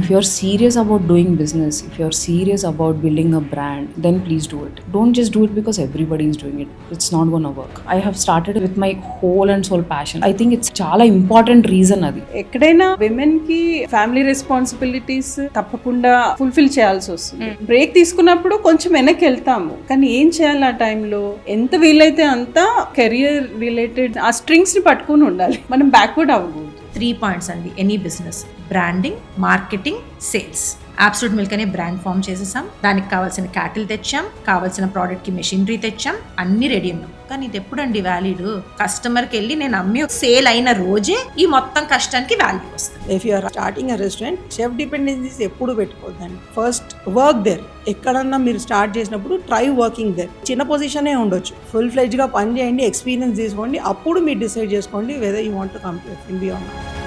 If you're serious about doing business, if you're serious about building a brand, then please do it. Don't just do it because everybody is doing it. It's not gonna work. I have started with my whole and soul passion. I think it's చాలా important reason అది. ఎక్కడైనా women కి family responsibilities తప్పకుండా fulfil చేయాల్సి వస్తుంది. Break తీసుకున్నప్పుడు కొంచెం వెనక్కి వెళ్తాము, కానీ ఏం చేయాలి ఆ టైంలో? ఎంత వీలైతే అంత కెరియర్ రిలేటెడ్ ఆ స్ట్రింగ్స్ ని పట్టుకుని ఉండాలి. మనం బ్యాక్వర్డ్ అవ్వకూడదు. 3 పాయింట్స్ అండి any business: branding, marketing, sales. Absolute milk అనే బ్రాండ్ ఫామ్ చేసేసాం, దానికి కావాల్సిన క్యాటిల్ తెచ్చాం, కావాల్సిన ప్రోడక్ట్ కి మెషినరీ తెచ్చాం, అన్ని రెడీ ఉన్నాం. కానీ ఇది ఎప్పుడండి వ్యాలిడ్? కస్టమర్కి వెళ్ళి నేను అమ్మి సేల్ అయిన రోజే ఈ మొత్తం కష్టానికి వాల్యూ వస్తుంది. If you are starting a restaurant, chef dependencies ఎప్పుడు పెట్టుకోవద్దండి. First work there. ఎక్కడన్నా మీరు స్టార్ట్ చేసినప్పుడు ట్రై వర్కింగ్ దేర్. చిన్న పొజిషనే ఉండొచ్చు, ఫుల్ ఫ్లెడ్జ్గా పని చేయండి, ఎక్స్పీరియన్స్ తీసుకోండి, అప్పుడు మీరు డిసైడ్ చేసుకోండి whether you want to come to F&B or not.